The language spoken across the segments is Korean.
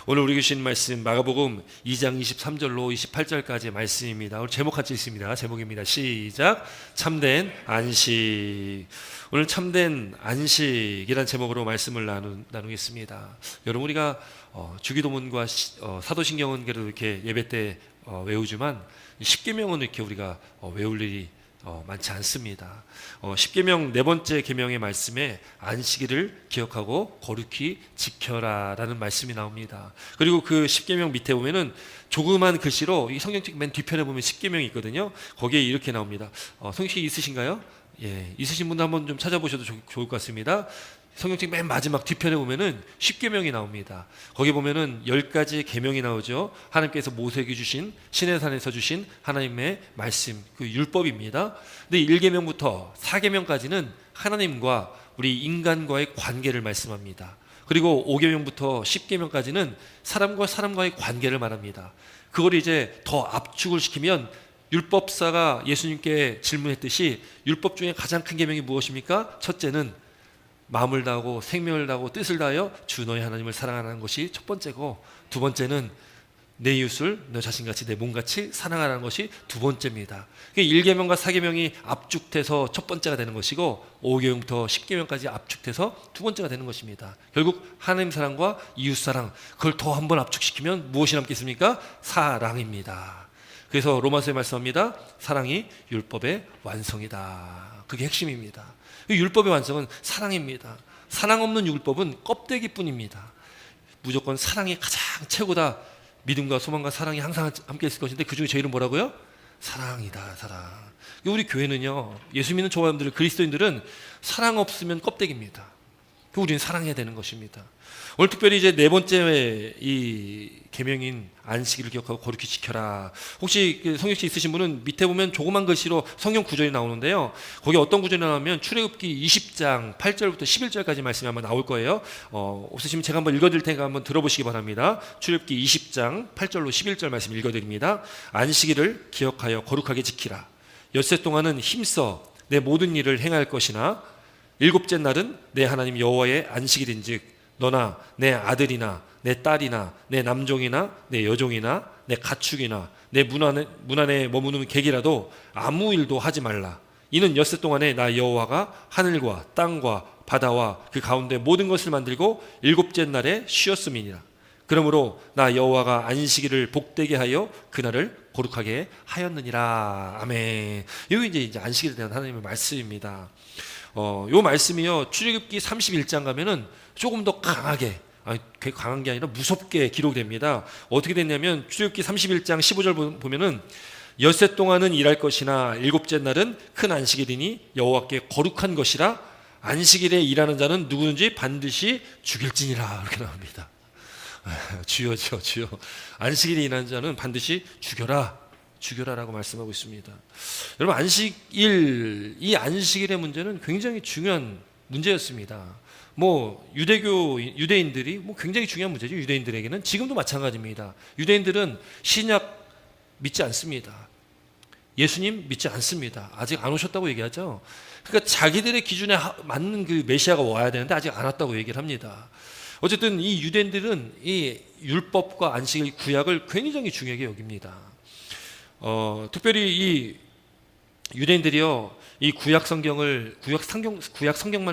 오늘 우리 주신 말씀 마가복음 2장 23절로 28절까지의 말씀입니다. 오늘 제목 같이 있습니다. 제목입니다. 시작. 참된 안식. 오늘 참된 안식이라는 제목으로 말씀을 나누겠습니다. 여러분, 우리가 주기도문과 사도신경은 그래도 이렇게 예배 때 외우지만 십계명은 이렇게 우리가 외울 일이 많지 않습니다. 십계명 네 번째 계명의 말씀에 안식일을 기억하고 거룩히 지켜라라는 말씀이 나옵니다. 그리고 그 십계명 밑에 보면은 조그만 글씨로 이 성경책 맨 뒤편에 보면 십계명이 있거든요. 거기에 이렇게 나옵니다. 성경책 있으신가요? 예, 있으신 분도 한번 좀 찾아보셔도 좋을 것 같습니다. 성경책 맨 마지막 뒤편에 보면은 십계명이 나옵니다. 거기 보면은 10가지 계명이 나오죠. 하나님께서 모세에게 주신 시내산에서 주신 하나님의 말씀, 그 율법입니다. 근데 1계명부터 4계명까지는 하나님과 우리 인간과의 관계를 말씀합니다. 그리고 5계명부터 10계명까지는 사람과 사람과의 관계를 말합니다. 그걸 이제 더 압축을 시키면 율법사가 예수님께 질문했듯이 율법 중에 가장 큰 계명이 무엇입니까? 첫째는 마음을 다하고 생명을 다하고 뜻을 다하여 주 너의 하나님을 사랑하는 것이 첫 번째고, 두 번째는 내 이웃을 너 자신같이 내 몸같이 사랑하는 것이 두 번째입니다. 1계명과 4계명이 압축돼서 첫 번째가 되는 것이고 5계명부터 10계명까지 압축돼서 두 번째가 되는 것입니다. 결국 하나님 사랑과 이웃 사랑, 그걸 더 한번 압축시키면 무엇이 남겠습니까? 사랑입니다. 그래서 로마서에 말씀합니다. 사랑이 율법의 완성이다. 그게 핵심입니다. 율법의 완성은 사랑입니다. 사랑 없는 율법은 껍데기뿐입니다. 무조건 사랑이 가장 최고다. 믿음과 소망과 사랑이 항상 함께 있을 것인데 그중에 제일은 뭐라고요? 사랑이다. 사랑. 우리 교회는요, 예수 믿는 조화원들, 그리스도인들은 사랑 없으면 껍데기입니다. 우리는 사랑해야 되는 것입니다. 오늘 특별히 이제 네 번째 이 계명인 안식일을 기억하고 거룩히 지켜라. 혹시 성경책 있으신 분은 밑에 보면 조그만 글씨로 성경 구절이 나오는데요. 거기 어떤 구절이 나오면 출애굽기 20장 8절부터 11절까지 말씀이 아마 나올 거예요. 없으시면 제가 한번 읽어드릴 테니까 한번 들어보시기 바랍니다. 출애굽기 20장 8절로 11절 말씀 읽어드립니다. 안식일을 기억하여 거룩하게 지키라. 엿새 동안은 힘써 내 모든 일을 행할 것이나 일곱째 날은 내 하나님 여호와의 안식일인즉 너나 내 아들이나 내 딸이나 내 남종이나 내 여종이나 내 가축이나 내 문 안에 머무는 객이라도 아무 일도 하지 말라. 이는 엿새 동안에 나 여호와가 하늘과 땅과 바다와 그 가운데 모든 것을 만들고 일곱째 날에 쉬었음이니라. 그러므로 나 여호와가 안식일을 복되게 하여 그날을 거룩하게 하였느니라. 아멘. 이게 이제 안식일에 대한 하나님의 말씀입니다. 요 말씀이요, 출애굽기 31장 가면은 조금 더 강하게, 강한 게 아니라 무섭게 기록됩니다. 어떻게 됐냐면 출애굽기 31장 15절 보면은 엿새 동안은 일할 것이나 일곱째 날은 큰 안식일이니 여호와께 거룩한 것이라. 안식일에 일하는 자는 누구든지 반드시 죽일지니라. 이렇게 나옵니다. 주여죠, 주여. 안식일에 일하는 자는 반드시 죽여라라고 말씀하고 있습니다. 여러분, 이 안식일의 문제는 굉장히 중요한 문제였습니다. 유대인들이 굉장히 중요한 문제죠. 유대인들에게는 지금도 마찬가지입니다. 유대인들은 신약 믿지 않습니다. 예수님 믿지 않습니다. 아직 안 오셨다고 얘기하죠. 그러니까 자기들의 기준에 맞는 그 메시아가 와야 되는데 아직 안 왔다고 얘기를 합니다. 어쨌든 이 유대인들은 이 율법과 안식일, 구약을 굉장히 중요하게 여깁니다. 특별히 이 유대인들이요, 이 구약 성경만을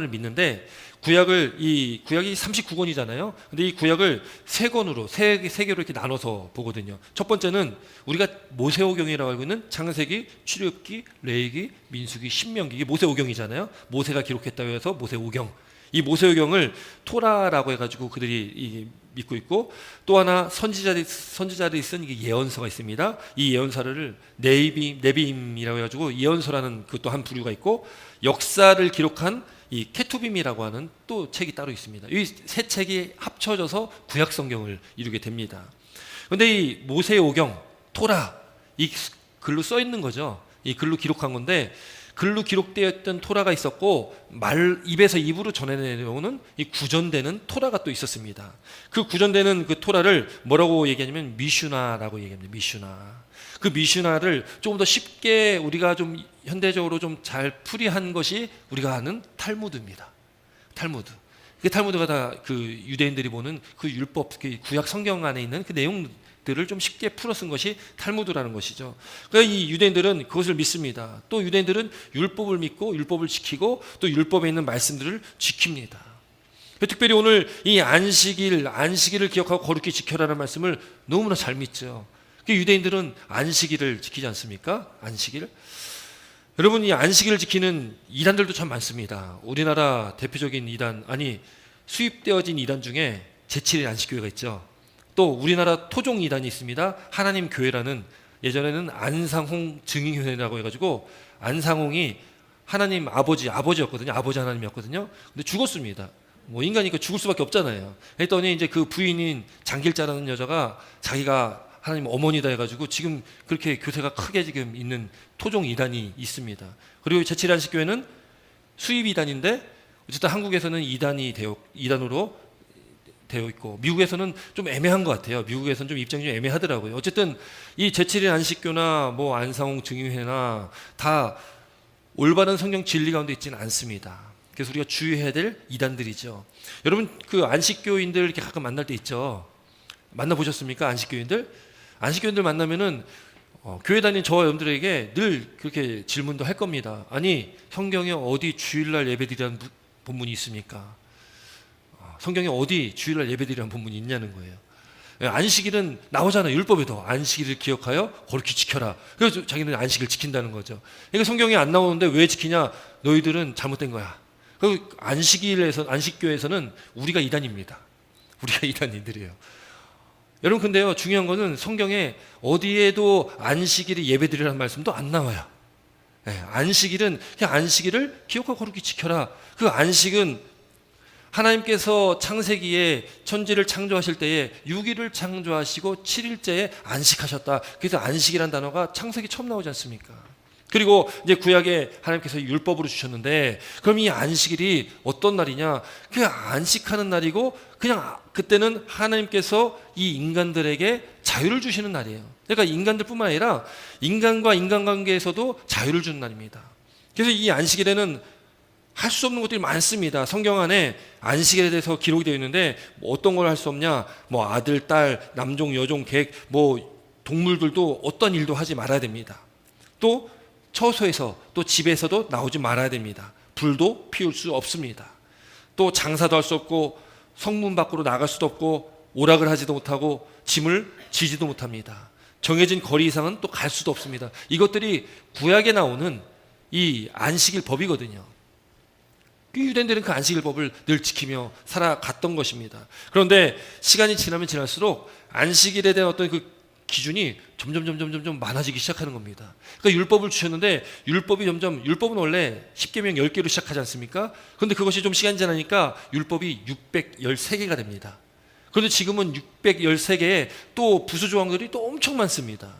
믿는데 구약이 39권이잖아요. 근데 이 구약을 세 권으로 세 개로 이렇게 나눠서 보거든요. 첫 번째는 우리가 모세오경이라고 알고 있는 창세기, 출애굽기, 레위기, 민수기, 신명기, 이게 모세오경이잖아요. 모세가 기록했다고 해서 모세오경. 이 모세오경을 토라라고 해가지고 그들이 믿고 있고, 또 하나 선지자들이 쓴 이게 예언서가 있습니다. 이 예언서를 네비임이라고 해가지고 예언서라는 그것도 한 부류가 있고, 역사를 기록한 이 케투빔이라고 하는 또 책이 따로 있습니다. 이 세 책이 합쳐져서 구약 성경을 이루게 됩니다. 그런데 이 모세오경, 토라, 이 글로 써 있는 거죠. 이 글로 기록한 건데, 글로 기록되어 있던 토라가 있었고, 입에서 입으로 전해내려오는 이 구전되는 토라가 또 있었습니다. 그 구전되는 그 토라를 뭐라고 얘기하냐면 미슈나라고 얘기합니다. 미슈나. 그 미슈나를 조금 더 쉽게 우리가 좀 현대적으로 좀 잘 풀이한 것이 우리가 아는 탈무드입니다. 탈무드. 그 탈무드가 다 그 유대인들이 보는 그 율법, 그 구약 성경 안에 있는 그 내용들을 좀 쉽게 풀어 쓴 것이 탈무드라는 것이죠. 그러니까 이 유대인들은 그것을 믿습니다. 또 유대인들은 율법을 믿고 율법을 지키고 또 율법에 있는 말씀들을 지킵니다. 특별히 오늘 이 안식일을 기억하고 거룩히 지켜라는 말씀을 너무나 잘 믿죠. 유대인들은 안식일을 지키지 않습니까? 안식일. 여러분, 이 안식일을 지키는 이단들도 참 많습니다. 우리나라 대표적인 이단, 수입되어진 이단 중에 제7일 안식교회가 있죠. 또 우리나라 토종 이단이 있습니다. 하나님 교회라는, 예전에는 안상홍 증인회라고 해가지고 안상홍이 하나님 아버지였거든요. 아버지 하나님이었거든요. 근데 죽었습니다. 인간이니까 죽을 수밖에 없잖아요. 했더니 이제 그 부인인 장길자라는 여자가 자기가 하나님 어머니다 해가지고 지금 그렇게 교세가 크게 지금 있는 토종 이단이 있습니다. 그리고 제7일 안식교회는 수입 이단인데 어쨌든 한국에서는 이단으로 되어 있고, 미국에서는 좀 애매한 것 같아요. 미국에서는 좀 입장이 좀 애매하더라고요. 어쨌든 이 제7일 안식교나 안상홍 증인회나 다 올바른 성경 진리 가운데 있지는 않습니다. 그래서 우리가 주의해야 될 이단들이죠. 여러분, 그 안식교인들 이렇게 가끔 만날 때 있죠. 만나보셨습니까? 안식교인들 만나면은 교회 다니는 저와 여러분들에게 늘 그렇게 질문도 할 겁니다. 성경에 어디 주일날 예배드리라는 본문이 있습니까? 성경에 어디 주일날 예배드리라는 본문이 있냐는 거예요. 안식일은 나오잖아요. 율법에도 안식일을 기억하여 거룩히 지켜라. 그래서 자기는 안식을 지킨다는 거죠. 그러니까 성경에 안 나오는데 왜 지키냐? 너희들은 잘못된 거야. 그 안식교회에서는 우리가 이단입니다. 우리가 이단인들이에요. 여러분, 근데요, 중요한 거는 성경에 어디에도 안식일에 예배드리라는 말씀도 안 나와요. 안식일은 그냥 안식일을 기억하고 거룩히 지켜라. 그 안식은 하나님께서 창세기에 천지를 창조하실 때에 6일을 창조하시고 7일째에 안식하셨다. 그래서 안식이라는 단어가 창세기 처음 나오지 않습니까? 그리고 이제 구약에 하나님께서 율법으로 주셨는데, 그럼 이 안식일이 어떤 날이냐? 그냥 안식하는 날이고, 그냥 그때는 하나님께서 이 인간들에게 자유를 주시는 날이에요. 그러니까 인간들뿐만 아니라 인간과 인간관계에서도 자유를 주는 날입니다. 그래서 이 안식일에는 할 수 없는 것들이 많습니다. 성경 안에 안식일에 대해서 기록이 되어 있는데, 어떤 걸 할 수 없냐? 아들, 딸, 남종, 여종, 객, 동물들도 어떤 일도 하지 말아야 됩니다. 또 처소에서, 또 집에서도 나오지 말아야 됩니다. 불도 피울 수 없습니다. 또 장사도 할 수 없고, 성문 밖으로 나갈 수도 없고, 오락을 하지도 못하고, 짐을 지지도 못합니다. 정해진 거리 이상은 또 갈 수도 없습니다. 이것들이 구약에 나오는 이 안식일 법이거든요. 유대인들은 그 안식일 법을 늘 지키며 살아갔던 것입니다. 그런데 시간이 지나면 지날수록 안식일에 대한 어떤 그 기준이 점점 많아지기 시작하는 겁니다. 그러니까 율법을 주셨는데, 율법은 원래 10계명 10개로 시작하지 않습니까? 그런데 그것이 좀 시간이 지나니까 율법이 613개가 됩니다. 그런데 지금은 613개에 또 부수 조항들이 또 엄청 많습니다.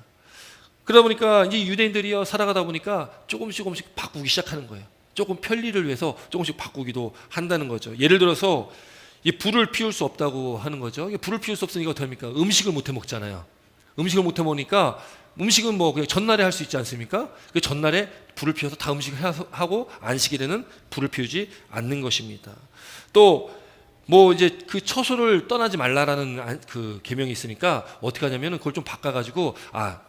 그러다 보니까 이제 유대인들이요, 살아가다 보니까 조금씩 바꾸기 시작하는 거예요. 조금 편리를 위해서 조금씩 바꾸기도 한다는 거죠. 예를 들어서 이 불을 피울 수 없다고 하는 거죠. 불을 피울 수 없으니까 어떻게 합니까? 음식을 못 해 먹잖아요. 음식을 못 해 먹으니까 음식은 그냥 전날에 할 수 있지 않습니까? 그 전날에 불을 피워서 다 음식을 하고 안식일에는 불을 피우지 않는 것입니다. 또 이제 그 처소를 떠나지 말라라는 그 계명이 있으니까 어떻게 하냐면 그걸 좀 바꿔가지고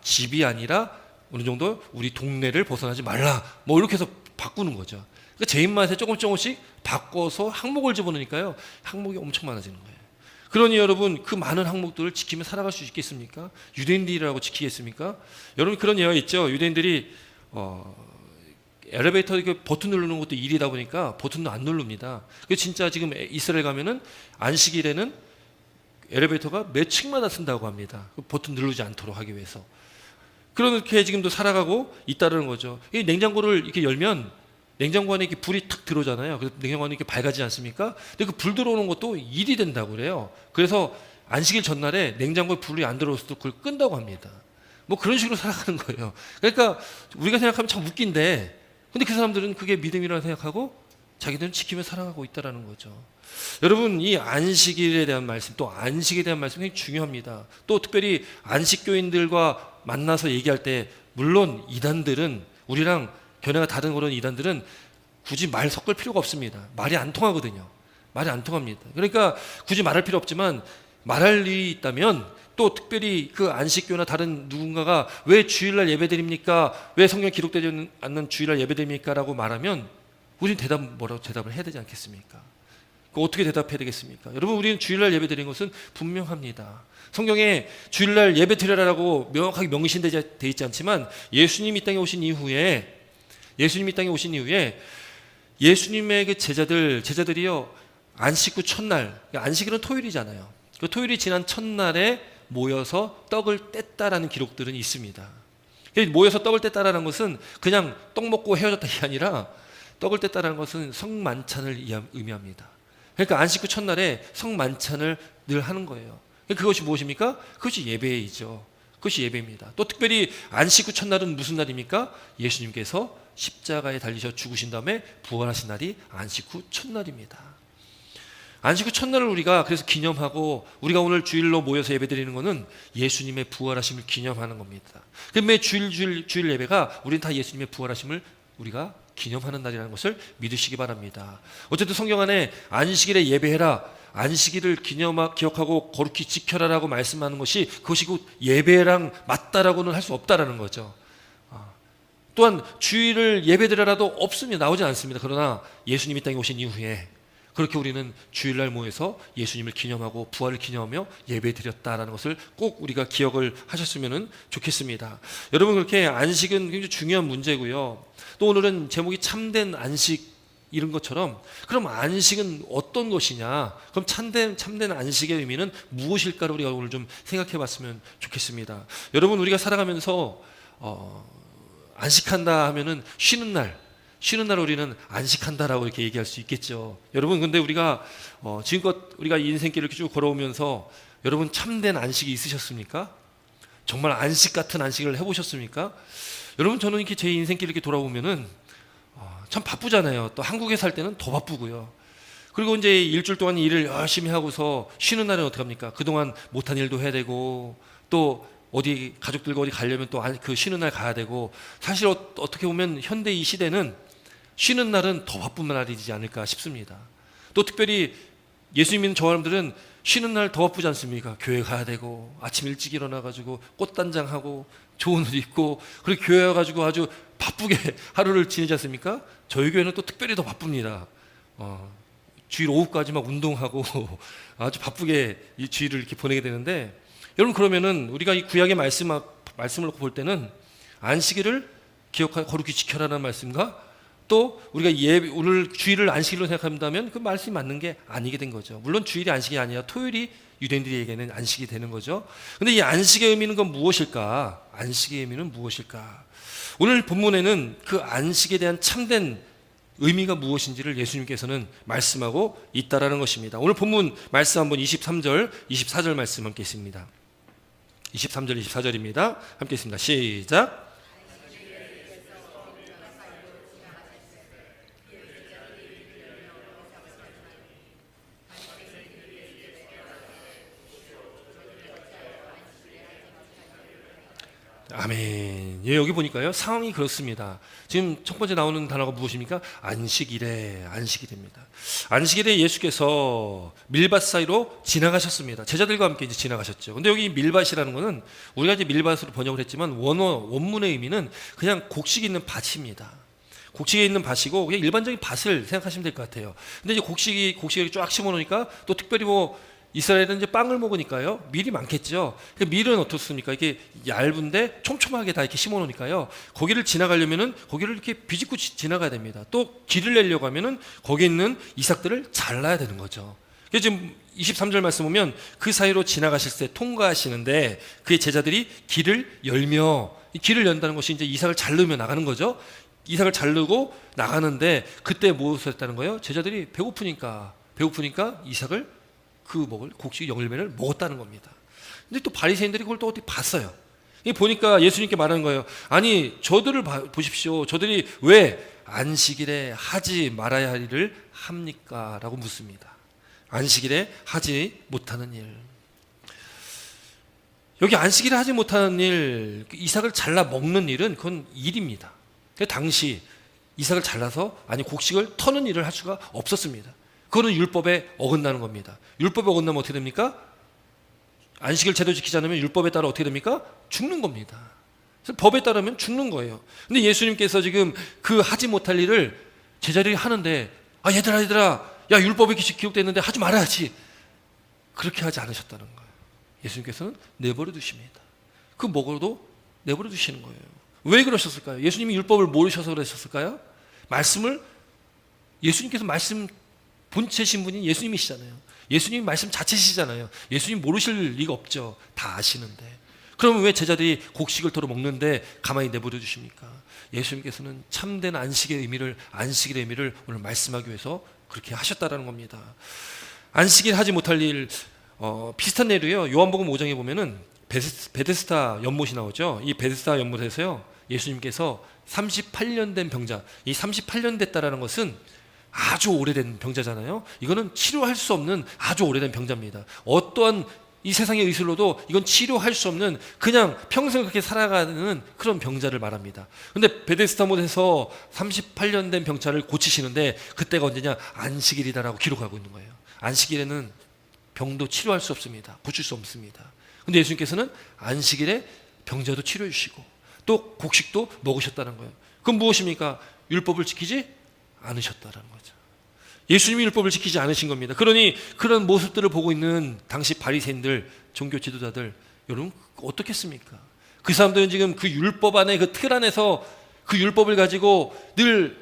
집이 아니라 어느 정도 우리 동네를 벗어나지 말라, 이렇게 해서 바꾸는 거죠. 그러니까 제 입맛에 조금씩 바꿔서 항목을 집어넣으니까요, 항목이 엄청 많아지는 거예요. 그러니 여러분, 그 많은 항목들을 지키며 살아갈 수 있겠습니까? 유대인들이라고 지키겠습니까? 여러분, 그런 예가 있죠. 유대인들이 엘리베이터 버튼 누르는 것도 일이다 보니까 버튼도 안 누릅니다. 진짜 지금 이스라엘 가면은 안식일에는 엘리베이터가 몇 층마다 쓴다고 합니다. 버튼 누르지 않도록 하기 위해서. 그렇게 지금도 살아가고 있다는 거죠. 이 냉장고를 이렇게 열면 냉장고 안에 이렇게 불이 탁 들어오잖아요. 그래서 냉장고 안에 이렇게 밝아지지 않습니까? 근데 그 불 들어오는 것도 일이 된다고 그래요. 그래서 안식일 전날에 냉장고에 불이 안 들어올 수도 그걸 끈다고 합니다. 그런 식으로 살아가는 거예요. 그러니까 우리가 생각하면 참 웃긴데, 근데 그 사람들은 그게 믿음이라고 생각하고 자기들은 지키며 살아가고 있다는 거죠. 여러분, 이 안식일에 대한 말씀, 또 안식에 대한 말씀이 굉장히 중요합니다. 또 특별히 안식교인들과 만나서 얘기할 때, 물론 이단들은, 우리랑 견해가 다른 그런 이단들은 굳이 말 섞을 필요가 없습니다. 말이 안 통하거든요. 말이 안 통합니다. 그러니까 굳이 말할 필요 없지만 말할 일이 있다면 또 특별히 그 안식교나 다른 누군가가 왜 주일날 예배드립니까? 왜 성경에 기록되지 않는 주일날 예배드립니까? 라고 말하면 우리는 뭐라고 대답을 해야 되지 않겠습니까? 어떻게 대답해야 되겠습니까? 여러분, 우리는 주일날 예배드리는 것은 분명합니다. 성경에 주일날 예배드려라라고 명확하게 명시되어 있지 않지만 예수님이 이 땅에 오신 이후에 예수님의 그 제자들이요, 안식 후 첫날, 안식일은 토요일이잖아요. 그 토요일이 지난 첫날에 모여서 떡을 뗐다라는 기록들은 있습니다. 모여서 떡을 뗐다라는 것은 그냥 떡 먹고 헤어졌다는 게 아니라 떡을 뗐다라는 것은 성만찬을 의미합니다. 그러니까 안식 후 첫날에 성만찬을 늘 하는 거예요. 그것이 무엇입니까? 그것이 예배이죠. 그것이 예배입니다. 또 특별히 안식 후 첫날은 무슨 날입니까? 예수님께서 십자가에 달리셔 죽으신 다음에 부활하신 날이 안식 후 첫날입니다. 안식 후 첫날을 우리가 그래서 기념하고 우리가 오늘 주일로 모여서 예배드리는 것은 예수님의 부활하심을 기념하는 겁니다. 매 주일 예배가 우리는 다 예수님의 부활하심을 우리가 기념하는 날이라는 것을 믿으시기 바랍니다. 어쨌든 성경 안에 안식일에 예배해라, 안식일을 기억하고 거룩히 지켜라라고 말씀하는 것이 그것이 곧 예배랑 맞다라고는 할 수 없다라는 거죠. 또한 주일을 예배드려라도 없습니다. 나오지 않습니다. 그러나 예수님이 땅에 오신 이후에 그렇게 우리는 주일날 모여서 예수님을 기념하고 부활을 기념하며 예배드렸다라는 것을 꼭 우리가 기억을 하셨으면 좋겠습니다. 여러분, 그렇게 안식은 굉장히 중요한 문제고요. 또 오늘은 제목이 참된 안식 이런 것처럼 그럼 안식은 어떤 것이냐, 그럼 참된 안식의 의미는 무엇일까를 우리가 오늘 좀 생각해 봤으면 좋겠습니다. 여러분, 우리가 살아가면서 안식한다 하면은 쉬는 날 우리는 안식한다라고 이렇게 얘기할 수 있겠죠. 여러분, 근데 우리가 지금껏 우리가 인생길을 쭉 걸어오면서 여러분 참된 안식이 있으셨습니까? 정말 안식 같은 안식을 해보셨습니까? 여러분, 저는 이렇게 제 인생길 이렇게 돌아보면은 참 바쁘잖아요. 또 한국에 살 때는 더 바쁘고요. 그리고 이제 일주일 동안 일을 열심히 하고서 쉬는 날은 어떻게 합니까? 그동안 못한 일도 해야 되고 또 어디 가족들과 어디 가려면 또 그 쉬는 날 가야 되고, 사실 어떻게 보면 현대 이 시대는 쉬는 날은 더 바쁜 날이지 않을까 싶습니다. 또 특별히 예수 믿는 저 사람들은 쉬는 날 더 바쁘지 않습니까? 교회 가야 되고 아침 일찍 일어나가지고 꽃단장하고 좋은 옷 입고 그리고 교회 와가지고 아주 바쁘게 하루를 지내지 않습니까? 저희 교회는 또 특별히 더 바쁩니다. 주일 오후까지 막 운동하고 아주 바쁘게 이 주일을 이렇게 보내게 되는데, 여러분, 그러면은 우리가 이 구약의 말씀을 놓고 볼 때는 안식일을 기억하고 거룩히 지켜라는 말씀과 또 우리가 오늘 주일을 안식일로 생각한다면 그 말씀이 맞는 게 아니게 된 거죠. 물론 주일이 안식이 아니라 토요일이 유대인들에게는 안식이 되는 거죠. 근데 이 안식의 의미는 건 무엇일까? 안식의 의미는 무엇일까? 오늘 본문에는 그 안식에 대한 참된 의미가 무엇인지를 예수님께서는 말씀하고 있다라는 것입니다. 오늘 본문 말씀 한번 23절, 24절 말씀 함께 있습니다. 23절, 24절입니다. 함께 있습니다. 시작. 아멘. 예, 여기 보니까요, 상황이 그렇습니다. 지금 첫 번째 나오는 단어가 무엇입니까? 안식일입니다. 안식일에 예수께서 밀밭 사이로 지나가셨습니다. 제자들과 함께 이제 지나가셨죠. 근데 여기 밀밭이라는 거는 우리가 이제 밀밭으로 번역을 했지만 원문의 의미는 그냥 곡식이 있는 밭입니다. 곡식에 있는 밭이고 그냥 일반적인 밭을 생각하시면 될 것 같아요. 근데 이제 곡식을 쫙 심어놓으니까 또 특별히 이스라엘은 이제 빵을 먹으니까요, 밀이 많겠죠. 밀은 어떻습니까? 이게 얇은데 촘촘하게 다 이렇게 심어놓으니까요, 거기를 지나가려면은 거기를 이렇게 비집고 지나가야 됩니다. 또 길을 내려고 하면은 거기에 있는 이삭들을 잘라야 되는 거죠. 그래서 지금 23절 말씀 보면 그 사이로 지나가실 때 통과하시는데 그의 제자들이 길을 열며, 이 길을 연다는 것이 이제 이삭을 자르며 나가는 거죠. 이삭을 자르고 나가는데 그때 무엇을 했다는 거예요? 제자들이 배고프니까 이삭을 먹을 곡식 열매를 먹었다는 겁니다. 근데 또 바리새인들이 그걸 또 어디 봤어요. 보니까 예수님께 말하는 거예요. 아니, 저들을 보십시오. 저들이 왜 안식일에 하지 말아야 할 일을 합니까? 라고 묻습니다. 안식일에 하지 못하는 일. 여기 안식일에 하지 못하는 일, 이삭을 잘라 먹는 일은 그건 일입니다. 당시 이삭을 잘라서 곡식을 터는 일을 할 수가 없었습니다. 그거는 율법에 어긋나는 겁니다. 율법에 어긋나면 어떻게 됩니까? 안식일 제대로 지키지 않으면 율법에 따라 어떻게 됩니까? 죽는 겁니다. 그래서 법에 따르면 죽는 거예요. 근데 예수님께서 지금 그 하지 못할 일을 제자들이 하는데, 얘들아, 야, 율법에 이렇게 기록되어 있는데 하지 말아야지. 그렇게 하지 않으셨다는 거예요. 예수님께서는 내버려 두십니다. 그 먹어도 내버려 두시는 거예요. 왜 그러셨을까요? 예수님이 율법을 모르셔서 그러셨을까요? 예수님께서 말씀 본체신 분이 예수님이시잖아요. 예수님이 말씀 자체시잖아요. 예수님 모르실 리가 없죠. 다 아시는데. 그러면 왜 제자들이 곡식을 털어 먹는데 가만히 내버려 두십니까? 예수님께서는 참된 안식일의 의미를 오늘 말씀하기 위해서 그렇게 하셨다라는 겁니다. 안식일 하지 못할 일, 비슷한 예로요. 요한복음 5장에 보면은 베데스다 연못이 나오죠. 이 베데스다 연못에서요, 예수님께서 38년 된 병자, 이 38년 됐다라는 것은 아주 오래된 병자잖아요. 이거는 치료할 수 없는 아주 오래된 병자입니다. 어떠한 이 세상의 의술로도 이건 치료할 수 없는 그냥 평생 그렇게 살아가는 그런 병자를 말합니다. 근데 베데스다 못에서 38년 된 병자를 고치시는데 그때가 언제냐? 안식일이다라고 기록하고 있는 거예요. 안식일에는 병도 치료할 수 없습니다. 고칠 수 없습니다. 근데 예수님께서는 안식일에 병자도 치료해 주시고 또 곡식도 먹으셨다는 거예요. 그럼 무엇입니까? 율법을 지키지 않으셨다는 거죠. 예수님이 율법을 지키지 않으신 겁니다. 그러니 그런 모습들을 보고 있는 당시 바리새인들, 종교 지도자들, 여러분 어떻겠습니까? 그 사람들은 지금 그 율법 안에, 그 틀 안에서 그 율법을 가지고 늘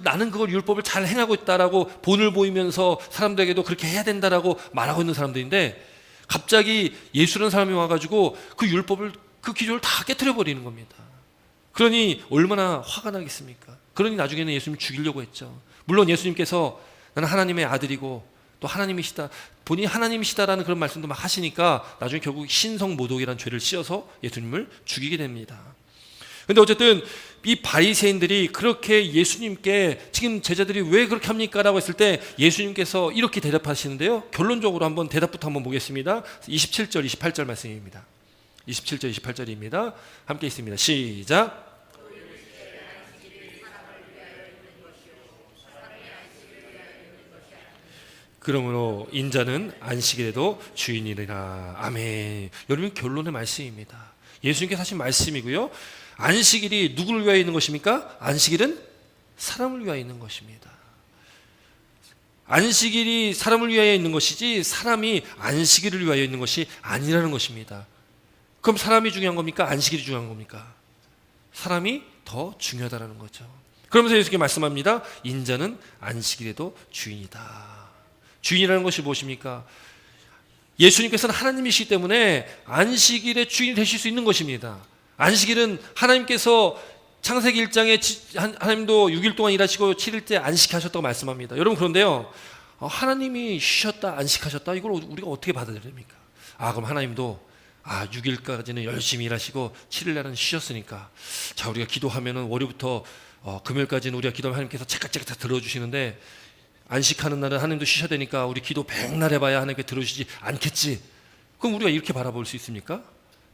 나는 그걸 율법을 잘 행하고 있다라고 본을 보이면서 사람들에게도 그렇게 해야 된다라고 말하고 있는 사람들인데, 갑자기 예수라는 사람이 와가지고 그 율법을, 그 기조를 다 깨트려 버리는 겁니다. 그러니 얼마나 화가 나겠습니까? 그러니 나중에는 예수님 죽이려고 했죠. 물론 예수님께서 나는 하나님의 아들이고 또 하나님이시다, 본인이 하나님이시다라는 그런 말씀도 막 하시니까 나중에 결국 신성모독이라는 죄를 씌어서 예수님을 죽이게 됩니다. 그런데 어쨌든 이 바리새인들이 그렇게 예수님께 지금 제자들이 왜 그렇게 합니까? 라고 했을 때 예수님께서 이렇게 대답하시는데요, 결론적으로 한번 대답부터 한번 보겠습니다. 27절 28절 말씀입니다. 27절 28절입니다. 함께 있습니다. 시작. 그러므로 인자는 안식일에도 주인이라. 아멘. 여러분, 결론의 말씀입니다. 예수님께서 하신 말씀이고요. 안식일이 누구를 위하여 있는 것입니까? 안식일은 사람을 위하여 있는 것입니다. 안식일이 사람을 위하여 있는 것이지 사람이 안식일을 위하여 있는 것이 아니라는 것입니다. 그럼 사람이 중요한 겁니까? 안식일이 중요한 겁니까? 사람이 더 중요하다는 거죠. 그러면서 예수님께 말씀합니다. 인자는 안식일에도 주인이다. 주인이라는 것이 무엇입니까? 예수님께서는 하나님이시기 때문에 안식일의 주인이 되실 수 있는 것입니다. 안식일은 하나님께서 창세기 1장에 하나님도 6일 동안 일하시고 7일째 안식하셨다고 말씀합니다. 여러분, 그런데요, 하나님이 쉬셨다, 안식하셨다, 이걸 우리가 어떻게 받아들여야 됩니까? 그럼 하나님도 6일까지는 열심히 일하시고 7일날은 쉬셨으니까, 자, 우리가 기도하면은 월요일부터 금요일까지는 우리가 기도하면 하나님께서 착각착각 다 들어주시는데 안식하는 날은 하나님도 쉬셔야 되니까 우리 기도 백날 해봐야 하나님께 들어주시지 않겠지. 그럼 우리가 이렇게 바라볼 수 있습니까?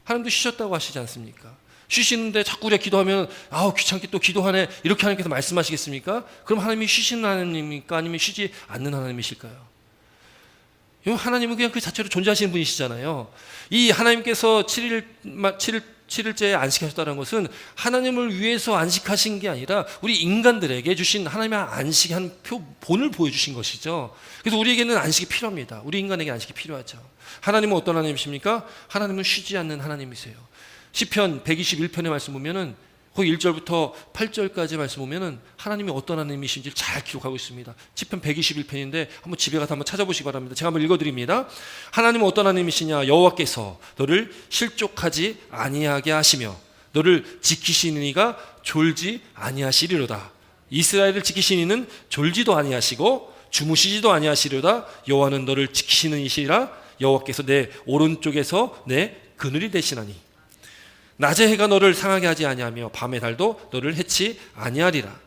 하나님도 쉬셨다고 하시지 않습니까? 쉬시는데 자꾸 우리가 기도하면 귀찮게 또 기도하네, 이렇게 하나님께서 말씀하시겠습니까? 그럼 하나님이 쉬시는 하나님입니까? 아니면 쉬지 않는 하나님이실까요? 하나님은 그냥 그 자체로 존재하시는 분이시잖아요. 이 하나님께서 7일째에 안식하셨다는 것은 하나님을 위해서 안식하신 게 아니라 우리 인간들에게 주신 하나님의 안식의 한 본을 보여주신 것이죠. 그래서 우리에게는 안식이 필요합니다. 우리 인간에게 안식이 필요하죠. 하나님은 어떤 하나님이십니까? 하나님은 쉬지 않는 하나님이세요. 시편 121편의 말씀 보면은 거기 1절부터 8절까지 말씀 보면은 하나님이 어떤 하나님이신지 잘 기록하고 있습니다. 시편 121편인데 한번 집에 가서 한번 찾아보시기 바랍니다. 제가 한번 읽어드립니다. 하나님은 어떤 하나님이시냐? 여호와께서 너를 실족하지 아니하게 하시며 너를 지키시는 이가 졸지 아니하시리로다. 이스라엘을 지키시는 이는 졸지도 아니하시고 주무시지도 아니하시리로다. 여호와는 너를 지키시는 이시라. 여호와께서 내 오른쪽에서 내 그늘이 되시나니 낮에 해가 너를 상하게 하지 아니하며 밤의 달도 너를 해치 아니하리라.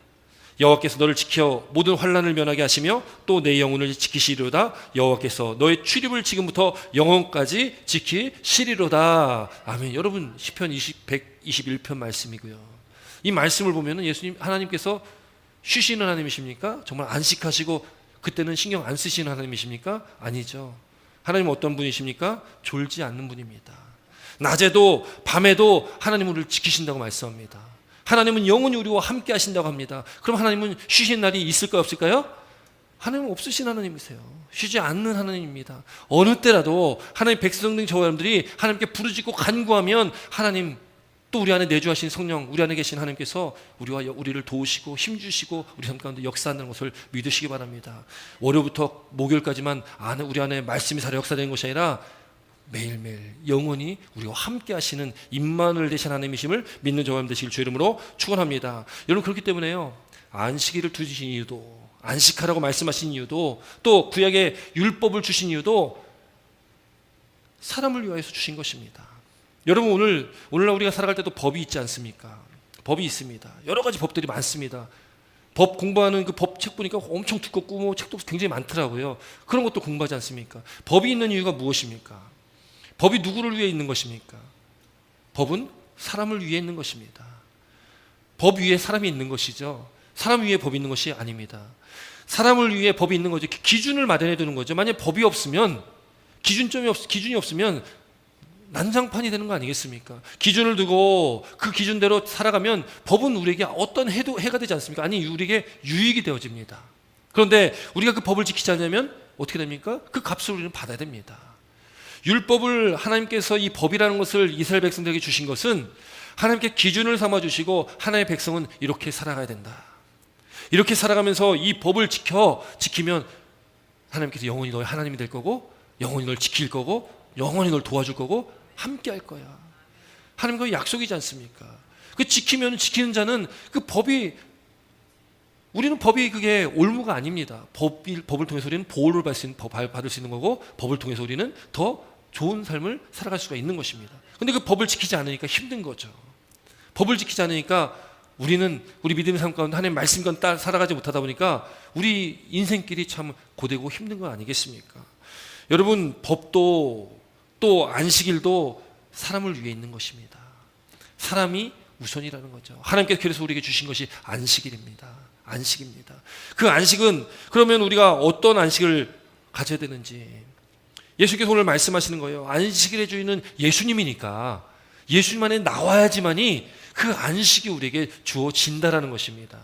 여호와께서 너를 지켜 모든 환난을 면하게 하시며 또 내 영혼을 지키시리로다. 여호와께서 너의 출입을 지금부터 영원까지 지키시리로다. 아멘. 여러분, 시편 121편 말씀이고요. 이 말씀을 보면은 예수님, 하나님께서 쉬시는 하나님이십니까? 정말 안식하시고 그때는 신경 안 쓰시는 하나님이십니까? 아니죠. 하나님은 어떤 분이십니까? 졸지 않는 분입니다. 낮에도 밤에도 하나님은 우리를 지키신다고 말씀합니다. 하나님은 영원히 우리와 함께 하신다고 합니다. 그럼 하나님은 쉬신 날이 있을까요, 없을까요? 하나님은 없으신 하나님이세요. 쉬지 않는 하나님입니다. 어느 때라도 하나님 백성된 저와 여러분들이 하나님께 부르짖고 간구하면 하나님, 또 우리 안에 내주하신 성령, 우리 안에 계신 하나님께서 우리를 도우시고 힘주시고 우리 삶 가운데 역사하는 것을 믿으시기 바랍니다. 월요일부터 목요일까지만 우리 안에 말씀이 살아 역사되는 것이 아니라 매일매일 영원히 우리와 함께 하시는 임마누엘 되신 하나님이심을 믿는 저와 여러분 되시길 주 이름으로 축원합니다. 여러분, 그렇기 때문에요, 안식일을 두신 이유도, 안식하라고 말씀하신 이유도, 또 구약의 율법을 주신 이유도 사람을 위하여서 주신 것입니다. 여러분, 오늘날 우리가 살아갈 때도 법이 있지 않습니까? 법이 있습니다. 여러 가지 법들이 많습니다. 법 공부하는 그 법 책 보니까 엄청 두껍고 뭐 책도 굉장히 많더라고요. 그런 것도 공부하지 않습니까? 법이 있는 이유가 무엇입니까? 법이 누구를 위해 있는 것입니까? 법은 사람을 위해 있는 것입니다. 법 위에 사람이 있는 것이죠. 사람 위에 법이 있는 것이 아닙니다. 사람을 위해 법이 있는 거죠. 기준을 마련해 두는 거죠. 만약 법이 없으면, 기준이 없으면 난장판이 되는 거 아니겠습니까? 기준을 두고 그 기준대로 살아가면 법은 우리에게 어떤 해가 되지 않습니까? 아니, 우리에게 유익이 되어집니다. 그런데 우리가 그 법을 지키지 않으면 어떻게 됩니까? 그 값을 우리는 받아야 됩니다. 율법을 하나님께서, 이 법이라는 것을 이스라엘 백성들에게 주신 것은 하나님께 기준을 삼아 주시고, 하나님의 백성은 이렇게 살아가야 된다. 이렇게 살아가면서 이 법을 지키면 하나님께서 영원히 너의 하나님이 될 거고, 영원히 널 지킬 거고, 영원히 널 도와줄 거고, 함께 할 거야. 하나님과의 약속이지 않습니까? 그 지키는 자는 그 법이, 우리는 법이 그게 올무가 아닙니다. 법을 통해서 우리는 보호를 받을 수 있는 거고, 법을 통해서 우리는 더 좋은 삶을 살아갈 수가 있는 것입니다. 근데 그 법을 지키지 않으니까 힘든 거죠. 법을 지키지 않으니까 우리 믿음의 삶 가운데 하나님 말씀과 따라 살아가지 못하다 보니까 우리 인생길이 참 고되고 힘든 거 아니겠습니까? 여러분, 법도 또 안식일도 사람을 위해 있는 것입니다. 사람이 우선이라는 거죠. 하나님께서 그래서 우리에게 주신 것이 안식일입니다. 안식입니다. 그 안식은, 그러면 우리가 어떤 안식을 가져야 되는지 예수께서 오늘 말씀하시는 거예요. 안식일의 주인은 예수님이니까 예수님 안에 나와야지만이 그 안식이 우리에게 주어진다라는 것입니다.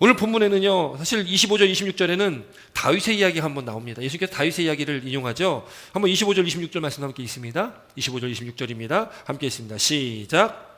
오늘 본문에는요, 사실 25절 26절에는 다윗의 이야기가 한번 나옵니다. 예수님께서 다윗의 이야기를 인용하죠. 한번 25절 26절 말씀 함께 있습니다. 25절 26절입니다. 함께 있습니다. 시작.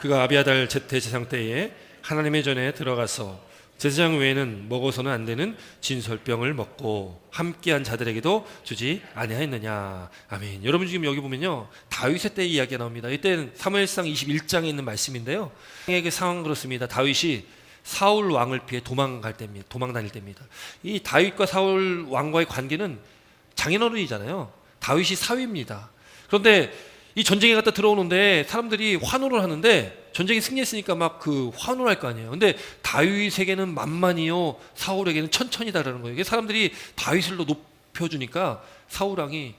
그가 아비아달 대제사장 때에 하나님의 전에 들어가서 제사장 외에는 먹어서는 안 되는 진설병을 먹고 함께한 자들에게도 주지 아니하였느냐. 아멘. 여러분, 지금 여기 보면요, 다윗의 때 이야기가 나옵니다. 이때는 사무엘상 21장에 있는 말씀인데요, 그 상황은 그렇습니다. 다윗이 사울 왕을 피해 도망 다닐 때입니다. 이 다윗과 사울 왕과의 관계는 장인어른이잖아요. 다윗이 사위입니다. 그런데 이 전쟁에 갔다 들어오는데 사람들이 환호를 하는데, 전쟁에 승리했으니까 막 그 환호를 할 거 아니에요. 근데 다윗에게는 만만이요, 사울에게는 천천이다라는 거예요. 사람들이 다윗을 높여주니까 사울 왕이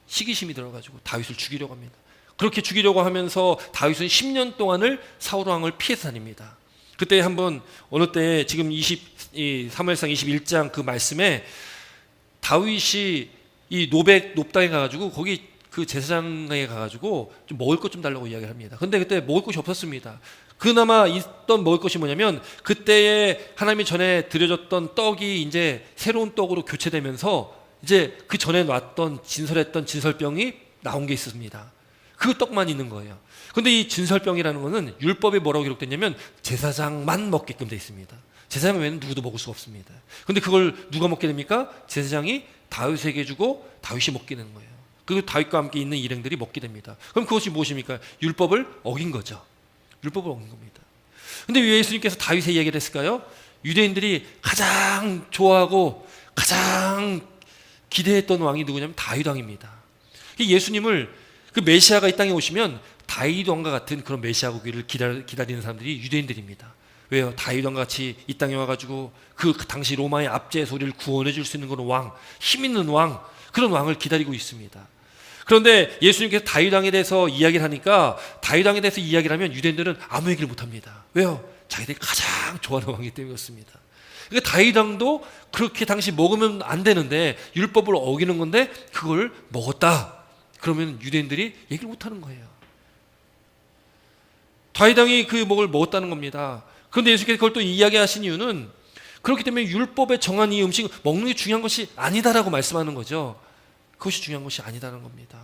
시기심이 들어가지고 다윗을 죽이려고 합니다. 그렇게 죽이려고 하면서 다윗은 10년 동안을 사울 왕을 피해서 다닙니다. 그때 한번 어느 때 지금 사무엘상 21장 그 말씀에 다윗이 이 높당에 가가지고 거기 그 제사장에 가가지고 좀 먹을 것 좀 달라고 이야기를 합니다. 근데 그때 먹을 것이 없었습니다. 그나마 있던 먹을 것이 뭐냐면, 그때에 하나님이 전에 드려졌던 떡이 이제 새로운 떡으로 교체되면서 이제 그 전에 놨던 진설했던 진설병이 나온 게 있습니다. 그 떡만 있는 거예요. 근데 이 진설병이라는 거는 율법에 뭐라고 기록됐냐면 제사장만 먹게끔 돼 있습니다. 제사장 외에는 누구도 먹을 수가 없습니다. 근데 그걸 누가 먹게 됩니까? 제사장이 다윗에게 주고 다윗이 먹게 되는 거예요. 그 다윗과 함께 있는 일행들이 먹게 됩니다. 그럼 그것이 무엇입니까? 율법을 어긴 거죠. 율법을 어긴 겁니다. 근데 왜 예수님께서 다윗의 이야기를 했을까요? 유대인들이 가장 좋아하고 가장 기대했던 왕이 누구냐면 다윗 왕입니다. 예수님을, 그 메시아가 이 땅에 오시면 다윗 왕과 같은 그런 메시아 오기를 기다리는 사람들이 유대인들입니다. 왜요? 다윗 왕과 같이 이 땅에 와가지고 그 당시 로마의 압제에서 우리를 구원해 줄 수 있는 그런 왕, 힘 있는 왕, 그런 왕을 기다리고 있습니다. 그런데 예수님께서 다윗 왕에 대해서 이야기를 하니까 다윗 왕에 대해서 이야기를 하면 유대인들은 아무 얘기를 못합니다. 왜요? 자기들이 가장 좋아하는 왕이기 때문이었습니다. 그러니까 다윗 왕도 그렇게 당시 먹으면 안 되는데 율법을 어기는 건데 그걸 먹었다. 그러면 유대인들이 얘기를 못하는 거예요. 다윗 왕이 그 먹을 먹었다는 겁니다. 그런데 예수께서 그걸 또 이야기하신 이유는 그렇기 때문에 율법에 정한 이 음식 먹는 게 중요한 것이 아니다라고 말씀하는 거죠. 그것이 중요한 것이 아니다는 겁니다.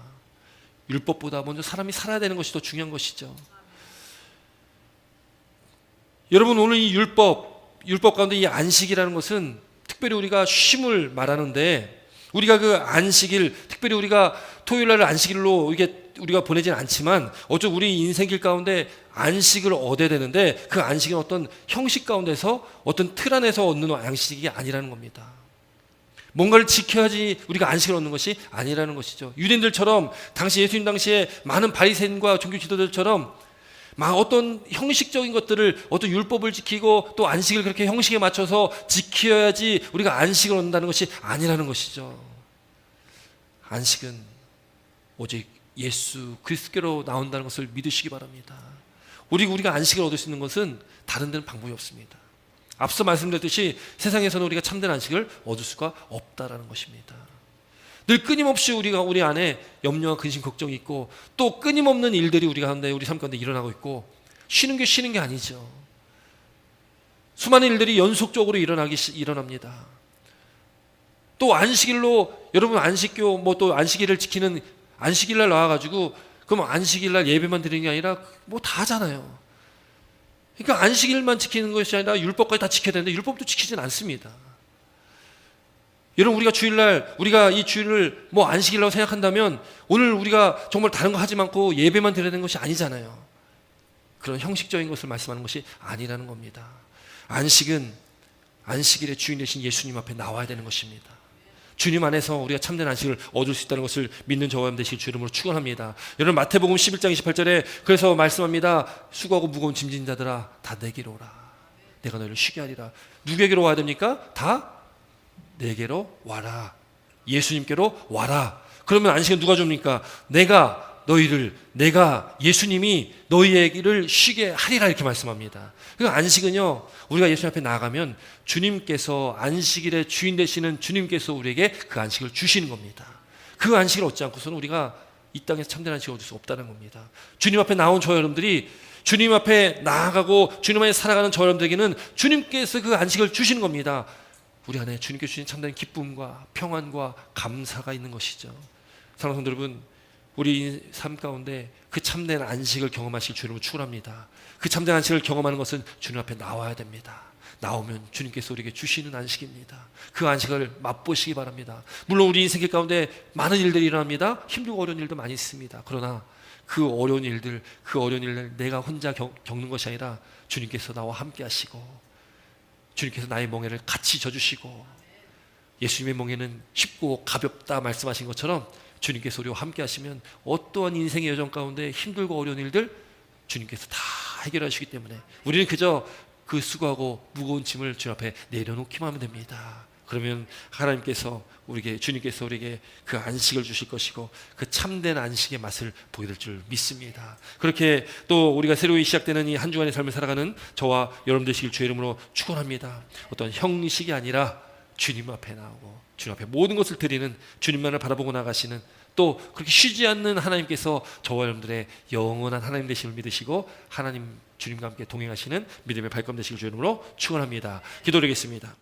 율법보다 먼저 사람이 살아야 되는 것이 더 중요한 것이죠. 여러분, 오늘 이 율법 가운데 이 안식이라는 것은 특별히 우리가 쉼을 말하는데, 우리가 그 안식일, 특별히 우리가 토요일날 안식일로 이게 우리가 보내지는 않지만 어쩌면 우리 인생길 가운데 안식을 얻어야 되는데, 그 안식은 어떤 형식 가운데서 어떤 틀 안에서 얻는 안식이 아니라는 겁니다. 뭔가를 지켜야지 우리가 안식을 얻는 것이 아니라는 것이죠. 유대인들처럼 당시 예수님 당시에 많은 바리새인과 종교 지도자들처럼 막 어떤 형식적인 것들을, 어떤 율법을 지키고 또 안식을 그렇게 형식에 맞춰서 지켜야지 우리가 안식을 얻는다는 것이 아니라는 것이죠. 안식은 오직 예수 그리스도께로 나온다는 것을 믿으시기 바랍니다. 우리가 안식을 얻을 수 있는 것은 다른 데는 방법이 없습니다. 앞서 말씀드렸듯이 세상에서는 우리가 참된 안식을 얻을 수가 없다라는 것입니다. 늘 끊임없이 우리 안에 염려와 근심, 걱정이 있고 또 끊임없는 일들이 우리 가운데, 우리 삶 가운데 일어나고 있고, 쉬는 게 아니죠. 수많은 일들이 연속적으로 일어납니다. 또 안식일로, 여러분 안식교 또 안식일을 지키는, 안식일날 나와가지고 그럼 안식일날 예배만 드리는 게 아니라 뭐 다 하잖아요. 그러니까 안식일만 지키는 것이 아니라 율법까지 다 지켜야 되는데 율법도 지키진 않습니다. 여러분, 우리가 주일날, 우리가 이 주일을 뭐 안식일이라고 생각한다면 오늘 우리가 정말 다른 거 하지 않고 예배만 드려야 되는 것이 아니잖아요. 그런 형식적인 것을 말씀하는 것이 아니라는 겁니다. 안식은 안식일의 주인 되신 예수님 앞에 나와야 되는 것입니다. 주님 안에서 우리가 참된 안식을 얻을 수 있다는 것을 믿는 저와 여러분 되시길 주 이름으로 축원합니다. 여러분, 마태복음 11장 28절에 그래서 말씀합니다. 수고하고 무거운 짐진 자들아 다 내게로 오라. 내가 너희를 쉬게 하리라. 누구에게로 와야 됩니까? 다 내게로 와라. 예수님께로 와라. 그러면 안식은 누가 줍니까? 내가 예수님이 너희에게를 쉬게 하리라, 이렇게 말씀합니다. 그러니까 안식은요, 우리가 예수님 앞에 나아가면 주님께서, 안식일의 주인 되시는 주님께서 우리에게 그 안식을 주시는 겁니다. 그 안식을 얻지 않고서는 우리가 이 땅에서 참된 안식을 얻을 수 없다는 겁니다. 주님 앞에 나온 저 여러분들이, 주님 앞에 나아가고 주님 안에 살아가는 저 여러분들에게는 주님께서 그 안식을 주시는 겁니다. 우리 안에 주님께 주신 참된 기쁨과 평안과 감사가 있는 것이죠. 사랑하는 성도 여러분, 우리 삶 가운데 그 참된 안식을 경험하실 주님을 축원합니다. 그 참된 안식을 경험하는 것은 주님 앞에 나와야 됩니다. 나오면 주님께서 우리에게 주시는 안식입니다. 그 안식을 맛보시기 바랍니다. 물론 우리 인생 가운데 많은 일들이 일어납니다. 힘들고 어려운 일도 많이 있습니다. 그러나 그 어려운 일들 내가 혼자 겪는 것이 아니라 주님께서 나와 함께 하시고, 주님께서 나의 멍에를 같이 져주시고, 예수님의 멍에는 쉽고 가볍다 말씀하신 것처럼 주님께서 우리와 함께 하시면 어떠한 인생의 여정 가운데 힘들고 어려운 일들 주님께서 다 해결하시기 때문에 우리는 그저 그 수고하고 무거운 짐을 주 앞에 내려놓기만 하면 됩니다. 그러면 주님께서 우리에게 그 안식을 주실 것이고 그 참된 안식의 맛을 보게 될 줄 믿습니다. 그렇게 또 우리가 새로이 시작되는 이 한 주간의 삶을 살아가는 저와 여러분 되시길 주의 이름으로 축원합니다. 어떤 형식이 아니라 주님 앞에 나오고 주님 앞에 모든 것을 드리는, 주님만을 바라보고 나가시는, 또 그렇게 쉬지 않는 하나님께서 저와 여러분들의 영원한 하나님 되심을 믿으시고 하나님 주님과 함께 동행하시는 믿음의 발걸음 되시길 주의 이름으로 축원합니다. 기도드리겠습니다.